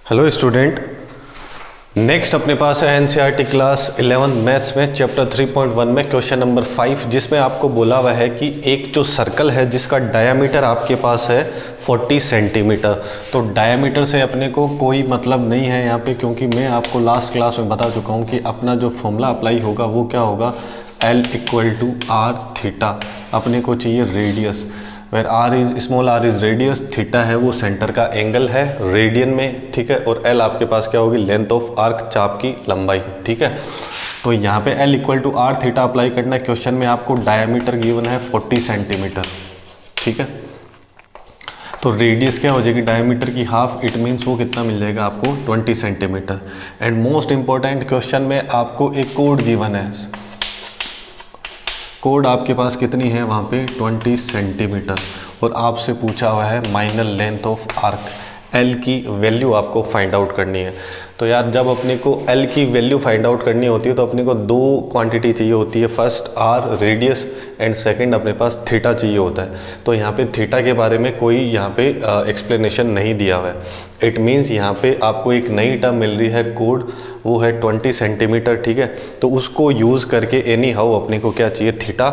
Hello student, next अपने पास है NCERT class 11 maths में चैप्टर 3.1 में क्वेश्चन नंबर 5, जिसमें आपको बोला हुआ है कि एक जो सर्कल है जिसका डायामीटर आपके पास है 40 सेंटीमीटर। तो डायामीटर से अपने को कोई मतलब नहीं है यहाँ पे, क्योंकि मैं आपको लास्ट क्लास में बता चुका हूँ कि अपना जो फॉर्मूला अप्लाई होगा वो क्या होगा, L = r थीटा। अपने को चाहिए radius, where small r is radius, theta है वो सेंटर का एंगल है रेडियन में, ठीक है। और L आपके पास क्या होगी, लेंथ ऑफ आर्क, चाप की लंबाई, ठीक है। तो यहाँ पे L = r थीटा अप्लाई करना है। क्वेश्चन में आपको डायमीटर गिवन है 40 सेंटीमीटर, ठीक है। तो रेडियस क्या हो जाएगी, डायमीटर की हाफ, इट मीन्स वो कितना मिल जाएगा आपको 20 centimetre. And most important question में आपको एक कोड गिवन है, कोड आपके पास कितनी है वहाँ पे 20 सेंटीमीटर, और आपसे पूछा हुआ है minor length of arc, L की वैल्यू आपको फाइंड आउट करनी है। तो यार जब अपने को L की वैल्यू फाइंड आउट करनी होती है तो अपने को दो क्वांटिटी चाहिए होती है, first R radius and second अपने पास थीटा चाहिए होता है। तो यहाँ पे थीटा के बारे में कोई यहाँ पे एक्सप्लेनेशन नहीं दिया हुआ है। इट मीन्स यहाँ पे आपको एक नई टर्म मिल रही है कोड, वो है 20 सेंटीमीटर, ठीक है। तो उसको यूज़ करके एनी हाउ अपने को क्या चाहिए, थीटा।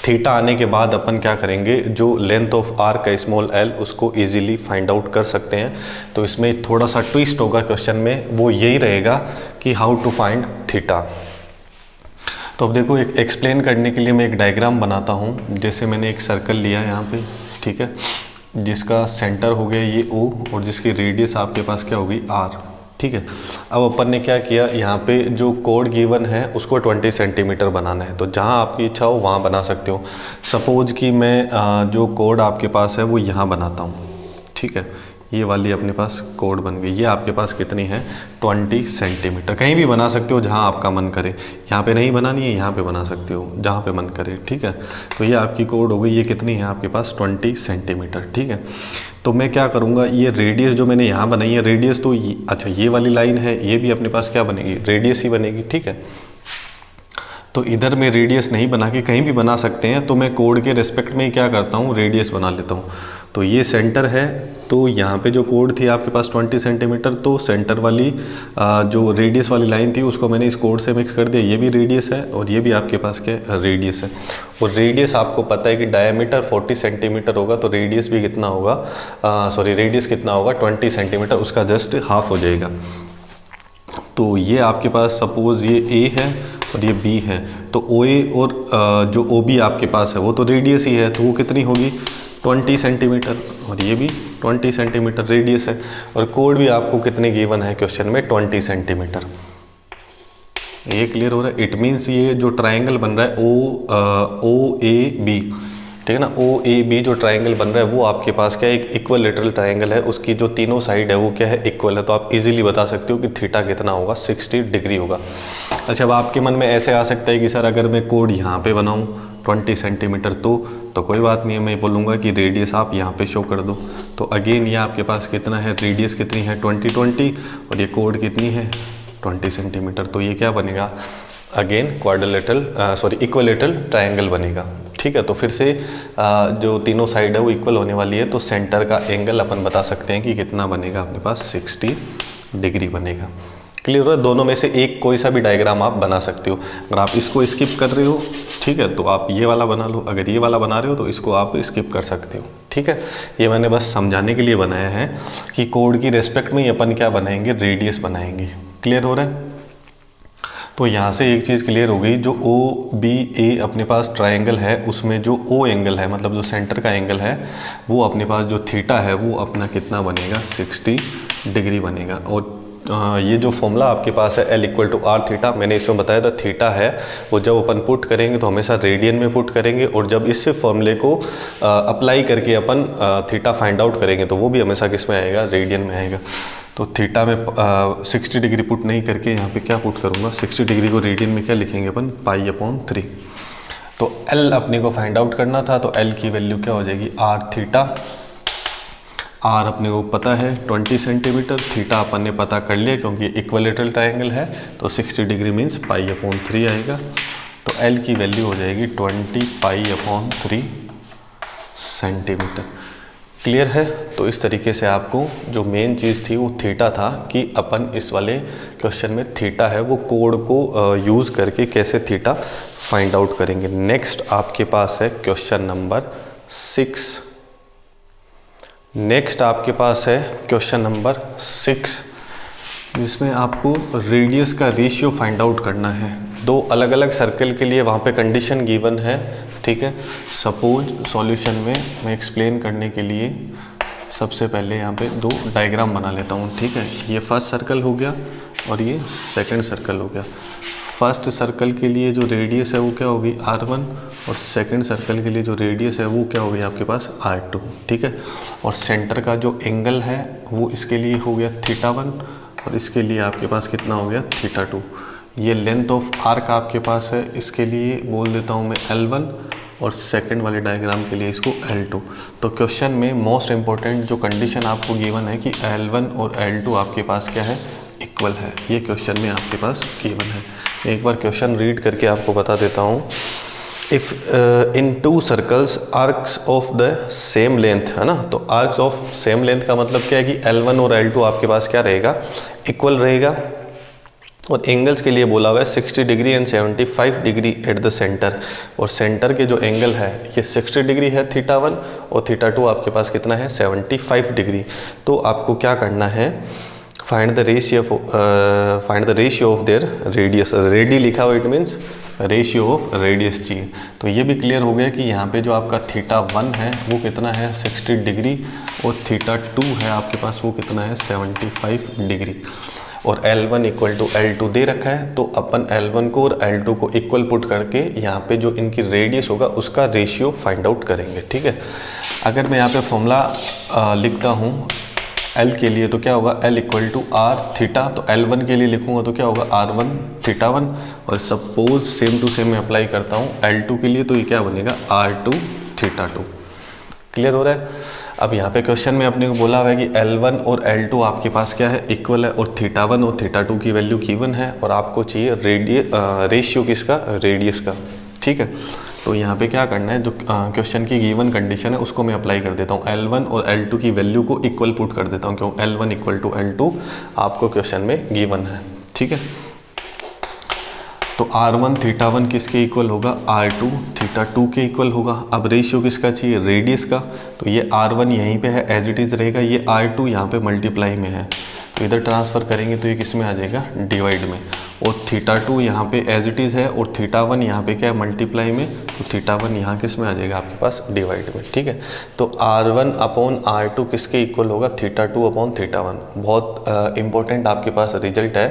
थीटा आने के बाद अपन क्या करेंगे, जो लेंथ ऑफ आर्क का स्मॉल l उसको इजीली फाइंड आउट कर सकते हैं। तो इसमें थोड़ा सा ट्विस्ट होगा क्वेश्चन में, वो यही रहेगा कि हाउ टू फाइंड थीटा। तो अब देखो, एक एक्सप्लेन करने के लिए मैं एक डायग्राम बनाता हूँ। जैसे मैंने एक सर्कल लिया यहाँ पे, ठीक है, जिसका सेंटर हो गया ये O और जिसकी रेडियस आपके पास क्या होगी R, ठीक है। अब अपन ने क्या किया, यहाँ पे जो कोड गिवन है उसको 20 सेंटीमीटर बनाना है। तो जहाँ आपकी इच्छा हो वहाँ बना सकते हो। सपोज कि मैं जो कोड आपके पास है वो यहाँ बनाता हूँ, ठीक है। ये वाली अपने पास कोड बन गई। ये आपके पास कितनी है 20 सेंटीमीटर। कहीं भी बना सकते हो जहाँ आपका मन करे, यहाँ पे नहीं बनानी है, यहाँ पे बना सकते हो जहाँ पे मन करे, ठीक है। तो ये आपकी कोड हो गई। ये कितनी है आपके पास 20 सेंटीमीटर, ठीक है। तो मैं क्या करूँगा, ये रेडियस जो मैंने यहाँ बनाई है, रेडियस तो अच्छा ये वाली लाइन है, ये भी अपने पास क्या बनेगी, रेडियस ही बनेगी, ठीक है। तो इधर मैं रेडियस नहीं बना के कहीं भी बना सकते हैं, तो मैं कोड के रिस्पेक्ट में क्या करता हूँ, रेडियस बना लेता हूँ। तो ये सेंटर है, तो यहाँ पे जो कोड थी आपके पास 20 सेंटीमीटर, तो सेंटर वाली जो रेडियस वाली लाइन थी उसको मैंने इस कोड से मिक्स कर दिया। ये भी रेडियस है और ये भी आपके पास क्या रेडियस है। और रेडियस आपको पता है कि डायमीटर 40 सेंटीमीटर होगा, तो रेडियस भी कितना होगा, रेडियस कितना होगा 20 सेंटीमीटर, उसका जस्ट हाफ हो जाएगा। तो ये आपके पास सपोज ये A है और ये B है, तो OA और जो OB आपके पास है वो तो रेडियस ही है, तो वो कितनी होगी 20 सेंटीमीटर, और ये भी 20 सेंटीमीटर रेडियस है। और कोड भी आपको कितने गिवन है क्वेश्चन में 20 सेंटीमीटर। ये क्लियर हो रहा है। इट मीन्स ये जो ट्राइंगल बन रहा है OAB, ठीक है ना, OAB जो ट्राइंगल बन रहा है वो आपके पास क्या है, एक इक्विलेटरल ट्राइंगल है, उसकी जो तीनों साइड है वो क्या है, इक्वल है। तो आप इजीली बता सकते हो कि थीटा कितना होगा, 60 डिग्री होगा। अच्छा, अब आपके मन में ऐसे आ सकता है कि सर अगर मैं कोड यहाँ पे बनाऊँ 20 सेंटीमीटर तो कोई बात नहीं है, मैं बोलूँगा कि रेडियस आप यहाँ पे शो कर दो। तो अगेन ये आपके पास कितना है, रेडियस कितनी है 20 और ये कोड कितनी है 20 सेंटीमीटर। तो ये क्या बनेगा, अगेन इक्विलेटरल ट्राइंगल बनेगा, ठीक है। तो फिर से जो तीनों साइड है वो इक्वल होने वाली है, तो सेंटर का एंगल अपन बता सकते हैं कि कितना बनेगा, अपने पास 60 डिग्री बनेगा। क्लियर है। दोनों में से एक कोई सा भी डायग्राम आप बना सकते हो। अगर आप इसको स्किप कर रहे हो, ठीक है, तो आप ये वाला बना लो। अगर ये वाला बना रहे हो तो इसको आप स्किप कर सकते हो, ठीक है। ये मैंने बस समझाने के लिए बनाया है कि कोड की रेस्पेक्ट में ही अपन क्या बनाएंगे, रेडियस बनाएंगे। क्लियर हो रहा है। तो यहाँ से एक चीज़ क्लियर हो गई, जो OBA अपने पास ट्राइंगल है उसमें जो O एंगल है, मतलब जो सेंटर का एंगल है, वो अपने पास जो थीटा है वो अपना कितना बनेगा 60 डिग्री बनेगा। और ये जो फॉर्मूला आपके पास है L = r थीटा, मैंने इसमें बताया था थीटा है वो जब अपन पुट करेंगे तो हमेशा रेडियन में पुट करेंगे, और जब इस फॉर्मूले को अप्लाई करके अपन थीटा फाइंड आउट करेंगे तो वो भी हमेशा किस में आएगा, रेडियन में आएगा। तो थीटा में 60 डिग्री पुट नहीं करके यहाँ पे क्या पुट करूँगा, 60 डिग्री को रेडियन में क्या लिखेंगे अपन, π/3। तो L अपने को फाइंड आउट करना था, तो L की वैल्यू क्या हो जाएगी, r थीटा। R अपने को पता है 20 सेंटीमीटर, थीटा अपन ने पता कर लिया क्योंकि इक्विलेटरल ट्राइंगल है, तो 60 डिग्री मीन्स π/3 आएगा। तो L की वैल्यू हो जाएगी 20 π/3 सेंटीमीटर, क्लियर है। तो इस तरीके से आपको जो मेन चीज़ थी वो थीटा था कि अपन इस वाले क्वेश्चन में थीटा है वो कोड को यूज़ करके कैसे थीटा फाइंड आउट करेंगे। नेक्स्ट आपके पास है क्वेश्चन नंबर 6। नेक्स्ट आपके पास है क्वेश्चन नंबर 6 जिसमें आपको रेडियस का रेशियो फाइंड आउट करना है। दो अलग अलग सर्कल के लिए वहाँ पे कंडीशन गिवन है, ठीक है। सपोज सॉल्यूशन में मैं एक्सप्लेन करने के लिए सबसे पहले यहाँ पे दो डायग्राम बना लेता हूँ, ठीक है। ये फर्स्ट सर्कल हो गया और ये सेकंड सर्कल हो गया। फर्स्ट सर्कल के लिए जो रेडियस है वो क्या होगी R1 और सेकंड सर्कल के लिए जो रेडियस है वो क्या होगी आपके पास R2, ठीक है। और सेंटर का जो एंगल है वो इसके लिए हो गया θ1 और इसके लिए आपके पास कितना हो गया θ2। ये लेंथ ऑफ आर्क आपके पास है, इसके लिए बोल देता हूँ मैं L1 और सेकंड वाले डायग्राम के लिए इसको L2। तो क्वेश्चन में मोस्ट इम्पॉर्टेंट जो कंडीशन आपको गिवन है कि L1 और L2 आपके पास क्या है, इक्वल है। ये क्वेश्चन में आपके पास गिवन है। एक बार क्वेश्चन रीड करके आपको बता देता हूँ। If in to circles arcs of the same length, है ना, तो आर्क्स ऑफ सेम लेंथ का मतलब क्या है कि L1 और L2 आपके पास क्या रहेगा, इक्वल रहेगा। और एंगल्स के लिए बोला हुआ है 60 degree and 75 degree at the centre. और सेंटर के जो एंगल है ये 60 डिग्री है θ1 और θ2 आपके पास कितना है 75 डिग्री। तो आपको क्या करना है, find the ratio of their radius. Ready लिखा हुआ it means ratio of radius चाहिए। तो ये भी क्लियर हो गया कि यहाँ पे जो आपका θ1 है वो कितना है 60 डिग्री और θ2 है आपके पास वो कितना है 75 डिग्री। और L1 इक्वल टू L2 दे रखा है, तो अपन L1 को और L2 को इक्वल पुट करके यहाँ पे जो इनकी रेडियस होगा उसका रेशियो फाइंड आउट करेंगे, ठीक है। अगर मैं यहाँ पे फॉर्मूला लिखता हूँ L के लिए तो क्या होगा L equal to R theta. तो L1 के लिए लिखूँगा तो क्या होगा R1 θ1। और सपोज सेम टू सेम मैं अप्लाई करता हूँ L2 के लिए, तो ये क्या बनेगा R2 θ2। क्लियर हो रहा है। अब यहाँ पे क्वेश्चन में अपने को बोला हुआ है कि L1 और L2 आपके पास क्या है, इक्वल है। और θ1 और θ2 की वैल्यू गिवन है और आपको चाहिए रेशियो किसका, रेडियस का, ठीक है। तो यहाँ पे क्या करना है, जो क्वेश्चन की गिवन कंडीशन है उसको मैं अप्लाई कर देता हूँ। L1 और L2 की वैल्यू को इक्वल पुट कर देता हूँ, क्योंकि L1 इक्वल टू L2 आपको क्वेश्चन में गिवन है, ठीक है। तो R1 θ1 किसके इक्वल होगा, R2 θ2 के इक्वल होगा। अब रेशियो किसका चाहिए, रेडियस का। तो ये R1 यहीं पे है एज इट इज़ रहेगा, ये R2 यहाँ पे मल्टीप्लाई में है, तो इधर ट्रांसफ़र करेंगे तो ये किस में आ जाएगा, डिवाइड में। और θ2 यहाँ पे एज इट इज़ है और θ1 यहाँ पे क्या है, मल्टीप्लाई में। तो θ1 यहाँ किस में आ जाएगा आपके पास, डिवाइड में, ठीक है। तो R1 अपॉन R2 किसके इक्वल होगा, θ2 अपॉन θ1। बहुत इंपॉर्टेंट आपके पास रिजल्ट है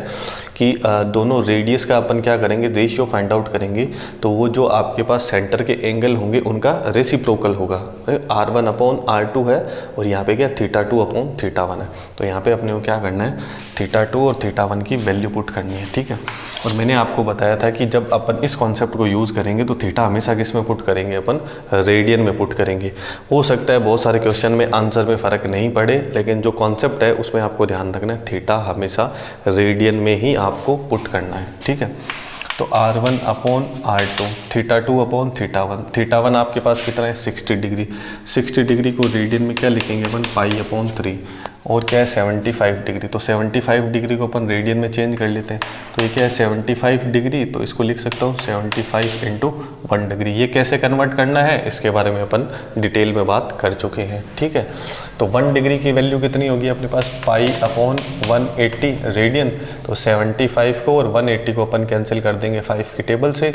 कि दोनों रेडियस का अपन क्या करेंगे, रेशियो फाइंड आउट करेंगे। तो वो जो आपके पास सेंटर के एंगल होंगे उनका रेसिप्रोकल होगा। R1 अपॉन R2 है और यहाँ पे क्या θ2 अपॉन θ1 है। तो यहाँ पे अपने को क्या करना है, θ2 और θ1 की वैल्यू पुट करनी है, ठीक है। और मैंने आपको बताया था कि जब अपन इस कॉन्सेप्ट को यूज़ करेंगे तो थीटा हमेशा किस में पुट करेंगे, अपन रेडियन में पुट करेंगे। हो सकता है बहुत सारे क्वेश्चन में आंसर में फ़र्क नहीं पड़े, लेकिन जो कॉन्सेप्ट है उसमें आपको ध्यान रखना है, थीटा हमेशा रेडियन में ही आपको पुट करना है, ठीक है। तो R1 अपॉन R2, θ2 अपॉन θ1। θ1 आपके पास कितना है 60 डिग्री। 60 डिग्री को रेडियन में क्या लिखेंगे अपन, पाई अपॉन 3। और क्या है 75 डिग्री। तो 75 डिग्री को अपन रेडियन में चेंज कर लेते हैं। तो ये क्या है 75 डिग्री, तो इसको लिख सकता हूँ 75 इंटू 1 डिग्री। ये कैसे कन्वर्ट करना है इसके बारे में अपन डिटेल में बात कर चुके हैं, ठीक है। तो 1 डिग्री की वैल्यू कितनी होगी अपने पास, पाई अपॉन 180 रेडियन। तो 75 को और 180 को अपन कैंसिल कर देंगे 5 की टेबल से।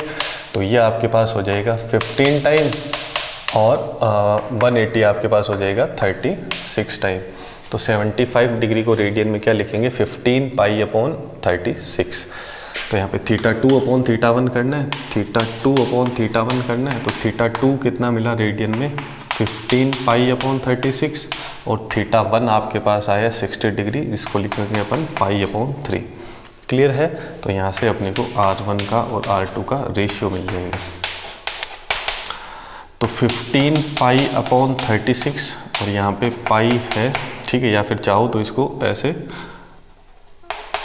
तो ये आपके पास हो जाएगा 15 टाइम और 180 आपके पास हो जाएगा 36 टाइम। तो 75 डिग्री को रेडियन में क्या लिखेंगे, 15 पाई अपॉन 36। तो यहाँ पे θ2 अपॉन θ1 करना है, θ2 अपॉन θ1 करना है। तो θ2 कितना मिला रेडियन में, 15 पाई अपॉन 36। और θ1 आपके पास आया 60 डिग्री, इसको लिखेंगे अपन पाई अपॉन 3। क्लियर है। तो यहाँ से अपने को R1 का और R2 का रेशियो मिल जाएगा। तो 15 पाई अपॉन 36 और यहाँ पे पाई है, ठीक है। या फिर चाहो तो इसको ऐसे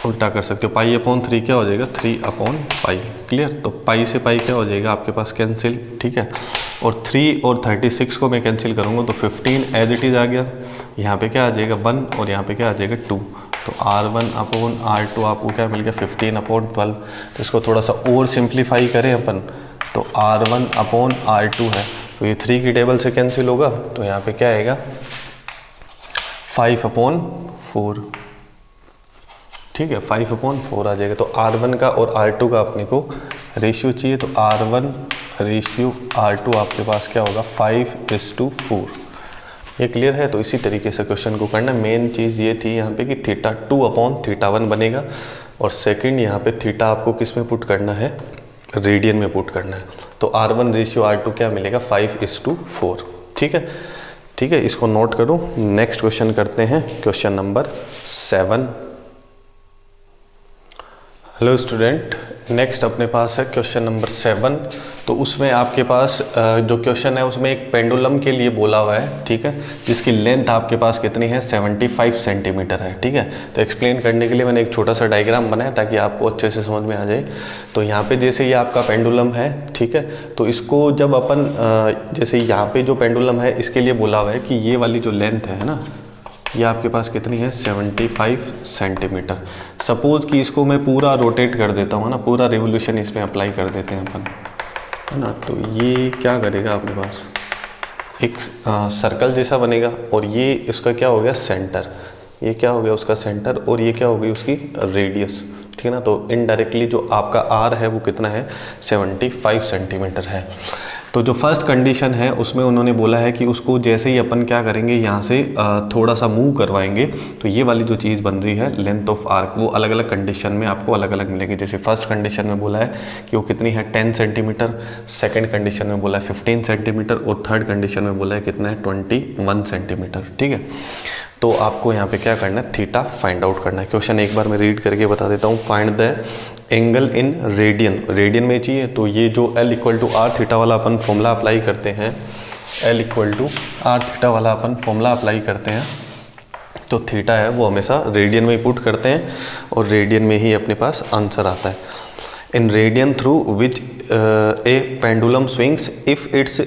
उल्टा कर सकते हो, पाई अपॉन 3 क्या हो जाएगा, 3 अपॉन पाई। क्लियर। तो पाई से पाई क्या हो जाएगा आपके पास कैंसिल, ठीक है। और 3 और 36 को मैं कैंसिल करूँगा तो 15 एज इट इज़ आ गया। यहाँ पे क्या आ जाएगा 1 और यहाँ पे क्या आ जाएगा 2। तो R1/R2 आपको क्या मिल गया 15/12। तो इसको थोड़ा सा और सिंप्लीफाई करें अपन तो R1/R2 है, तो ये 3 की टेबल से कैंसिल होगा, तो यहाँ पे क्या आएगा 5/4। ठीक है, 5/4 आ जाएगा। तो R1 का और R2 का अपने को रेशियो चाहिए, तो R1/R2 आपके पास क्या होगा 5:4। ये क्लियर है। तो इसी तरीके से क्वेश्चन को करना। मेन चीज़ ये थी यहाँ पे कि θ2/θ1 बनेगा, और सेकंड यहाँ पे थीटा आपको किस में पुट करना है, रेडियन में पुट करना है। तो R1/R2 क्या मिलेगा 5:4। ठीक है, ठीक है, इसको नोट करो। नेक्स्ट क्वेश्चन करते हैं, question number 7। Hello student, next अपने पास है क्वेश्चन नंबर 7। तो उसमें आपके पास जो क्वेश्चन है उसमें एक पेंडुलम के लिए बोला हुआ है, ठीक है, जिसकी लेंथ आपके पास कितनी है 75 सेंटीमीटर है। ठीक है, तो एक्सप्लेन करने के लिए मैंने एक छोटा सा डायग्राम बनाया ताकि आपको अच्छे से समझ में आ जाए। तो यहाँ पे जैसे ये आपका पेंडुलम है, ठीक है, तो इसको जब अपन जैसे यहाँ पे जो पेंडुलम है इसके लिए बोला हुआ है कि ये वाली जो लेंथ है ना, ये आपके पास कितनी है 75 सेंटीमीटर। सपोज़ कि इसको मैं पूरा रोटेट कर देता हूँ ना, पूरा रिवोल्यूशन इसमें अप्लाई कर देते हैं अपन, है ना। तो ये क्या करेगा आपके पास एक सर्कल जैसा बनेगा, और ये इसका क्या हो गया सेंटर, ये क्या हो गया उसका सेंटर, और ये क्या हो गई उसकी रेडियस। ठीक है ना, तो इनडायरेक्टली जो आपका आर है वो कितना है 75 सेंटीमीटर है। तो जो फर्स्ट कंडीशन है उसमें उन्होंने बोला है कि उसको जैसे ही अपन क्या करेंगे यहाँ से थोड़ा सा मूव करवाएंगे, तो ये वाली जो चीज़ बन रही है लेंथ ऑफ आर्क, वो अलग अलग कंडीशन में आपको अलग अलग मिलेगी। जैसे फर्स्ट कंडीशन में बोला है कि वो कितनी है 10 सेंटीमीटर, सेकेंड कंडीशन में बोला है 15 सेंटीमीटर, और थर्ड कंडीशन में बोला है कितना है 21 सेंटीमीटर। ठीक है, तो आपको यहाँ पे क्या करना है थीटा फाइंड आउट करना है। क्वेश्चन एक बार मैं रीड करके बता देता हूँ। Find the angle in radian, radian में चाहिए, तो ये जो L=r थीटा वाला अपन फॉर्मूला अप्लाई करते हैं, L=r थीटा वाला अपन फॉर्मूला अप्लाई करते हैं, तो थीटा है वो हमेशा रेडियन में ही पुट करते हैं, और रेडियन में ही अपने पास आंसर आता है। In radian through which A pendulum swings if its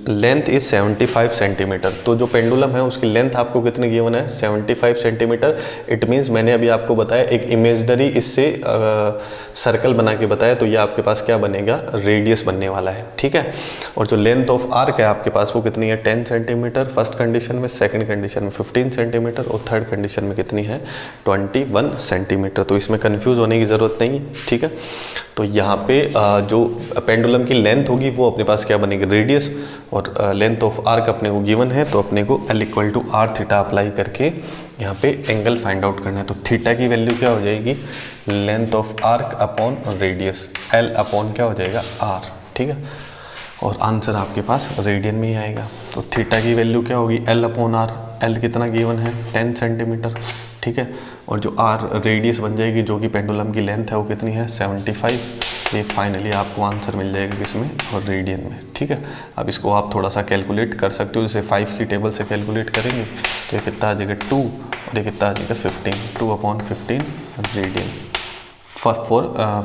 length is 75 centimetre. तो जो पेंडुलम है उसकी लेंथ आपको कितनी गिवन है 75 सेंटीमीटर। इट मीन्स मैंने अभी आपको बताया एक इमेजनरी इससे सर्कल बना के बताया, तो ये आपके पास क्या बनेगा रेडियस बनने वाला है। ठीक है, और जो लेंथ ऑफ आर्क है आपके पास वो कितनी है 10 सेंटीमीटर फर्स्ट कंडीशन में, सेकेंड कंडीशन में 15 सेंटीमीटर, और थर्ड कंडीशन में कितनी है 21 सेंटीमीटर। तो इसमें कन्फ्यूज़ होने की ज़रूरत नहीं है। ठीक है, तो यहाँ पे जो पेंडुलम की लेंथ होगी वो अपने पास क्या बनेगी रेडियस, और लेंथ ऑफ आर्क अपने को गिवन है, तो अपने को L=r थीटा अप्लाई करके यहाँ पे एंगल फाइंड आउट करना है। तो थीटा की वैल्यू क्या हो जाएगी length of arc upon radius, L upon क्या हो जाएगा r। ठीक है, और आंसर आपके पास रेडियन में ही आएगा। तो थीटा की वैल्यू क्या होगी L/r, L कितना गिवन है 10 सेंटीमीटर। ठीक है, और जो r रेडियस बन जाएगी जो कि पेंडुलम की लेंथ है वो कितनी है 75। ये फाइनली आपको आंसर मिल जाएगा किसमें और रेडियन में। ठीक है, अब इसको आप थोड़ा सा कैलकुलेट कर सकते हो, जैसे 5 की टेबल से कैलकुलेट करेंगे तो ये कितना आ जाएगा 2, और ये कितना आ जाएगा 15, 2/15 radian for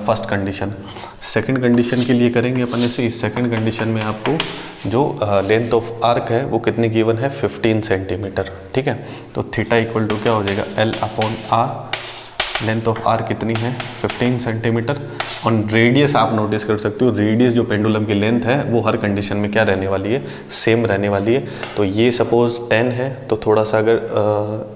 first condition. Second condition के लिए करेंगे अपन ऐसे, इस सेकंड कंडीशन में आपको जो लेंथ ऑफ आर्क है वो कितनी गिवन है 15 सेंटीमीटर। ठीक है, तो थीटा इक्वल टू क्या हो जाएगा L/r, लेंथ ऑफ आर्क कितनी है 15 सेंटीमीटर, और रेडियस आप नोटिस कर सकते हो, रेडियस जो पेंडुलम की लेंथ है वो हर कंडीशन में क्या रहने वाली है सेम रहने वाली है। तो ये सपोज 10 है, तो थोड़ा सा अगर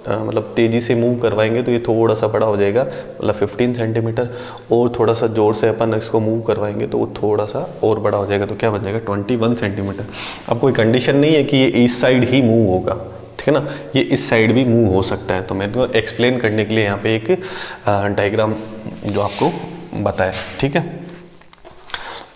मतलब तेज़ी से मूव करवाएंगे तो ये थोड़ा सा बड़ा हो जाएगा, मतलब 15 सेंटीमीटर, और थोड़ा सा ज़ोर से अपन इसको मूव करवाएंगे तो वो थोड़ा सा और बड़ा हो जाएगा, तो क्या बन जाएगा 21 सेंटीमीटर। अब कोई कंडीशन नहीं है कि ये इस साइड ही मूव होगा, ठीक है ना, ये इस साइड भी मूव हो सकता है। तो मैंने को एक्सप्लेन करने के लिए यहाँ पे एक डायग्राम जो आपको बताया। ठीक है,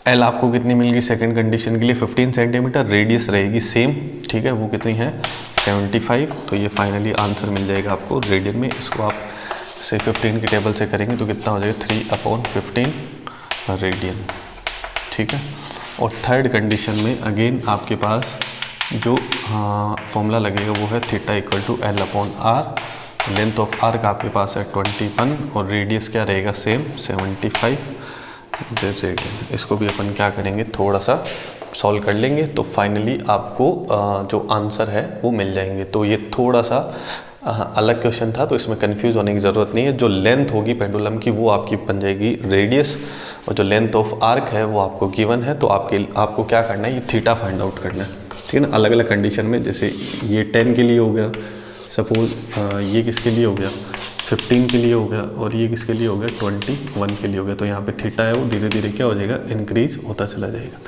एल आपको कितनी मिल गई सेकेंड कंडीशन के लिए 15 सेंटीमीटर, रेडियस रहेगी सेम। ठीक है, वो कितनी है 75, तो ये फाइनली आंसर मिल जाएगा आपको रेडियन में। इसको आप से 15 की टेबल से करेंगे तो कितना हो जाएगा 3/15 रेडियन। ठीक है, और थर्ड कंडीशन में अगेन आपके पास जो फॉर्मूला लगेगा वो है theta equal to L/r। Length of arc आपके पास है 21, और रेडियस क्या रहेगा सेम 75 रेडियन। इसको भी अपन क्या करेंगे थोड़ा सा सॉल्व कर लेंगे तो फाइनली आपको जो आंसर है वो मिल जाएंगे। तो ये थोड़ा सा अलग क्वेश्चन था, तो इसमें कंफ्यूज होने की ज़रूरत नहीं है। जो लेंथ होगी पेंडुलम की वो आपकी बन जाएगी रेडियस, और जो लेंथ ऑफ आर्क है वो आपको गिवन है। तो आपको क्या करना है, ये थीटा फाइंड आउट करना है, ठीक है ना। अलग अलग कंडीशन में, जैसे ये 10 के लिए हो गया, सपोज ये किसके लिए हो गया, 15 के लिए हो गया, और ये किसके लिए हो गया, 21 के लिए हो गया। तो यहाँ पे थीटा है वो धीरे धीरे क्या हो जाएगा, इंक्रीज होता चला जाएगा,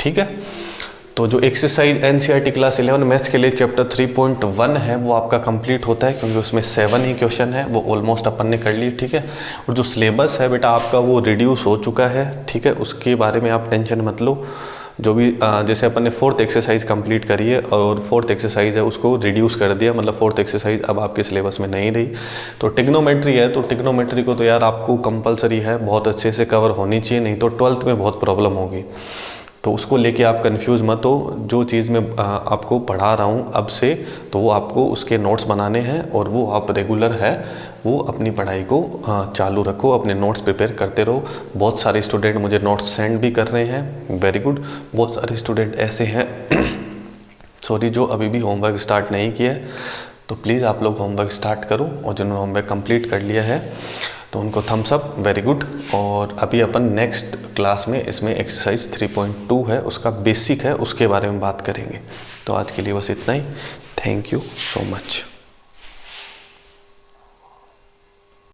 ठीक है। तो जो एक्सरसाइज एनसीईआरटी क्लास 11 मैथ्स के लिए चैप्टर 3.1 है वो आपका कंप्लीट होता है, क्योंकि उसमें 7 ही क्वेश्चन है, वो ऑलमोस्ट अपन ने कर लिए, ठीक है। और जो सिलेबस है बेटा आपका वो रिड्यूस हो चुका है, ठीक है, उसके बारे में आप टेंशन मत लो। जो भी जैसे अपन ने 4th एक्सरसाइज कंप्लीट करी है और 4th एक्सरसाइज है उसको रिड्यूस कर दिया, मतलब 4th एक्सरसाइज अब आपके सिलेबस में नहीं रही। तो टिग्नोमेट्री है, तो टिग्नोमेट्री को तो यार आपको कंपलसरी है, बहुत अच्छे से कवर होनी चाहिए, नहीं तो 12th में बहुत प्रॉब्लम होगी। तो उसको लेके आप कंफ्यूज मत हो। जो चीज़ मैं आपको पढ़ा रहा हूँ अब से, तो वो आपको उसके नोट्स बनाने हैं, और वो आप रेगुलर है वो अपनी पढ़ाई को चालू रखो, अपने नोट्स प्रिपेयर करते रहो। बहुत सारे स्टूडेंट मुझे नोट्स सेंड भी कर रहे हैं, वेरी गुड। बहुत सारे स्टूडेंट ऐसे हैं सॉरी जो अभी भी होमवर्क स्टार्ट नहीं किया है, तो प्लीज़ आप लोग होमवर्क स्टार्ट करो, और जिन्होंने होमवर्क कंप्लीट कर लिया है तो उनको थम्स अप, वेरी गुड। और अभी अपन नेक्स्ट क्लास में इसमें एक्सरसाइज 3.2 है, उसका बेसिक है, उसके बारे में बात करेंगे। तो आज के लिए बस इतना ही। Thank you so much.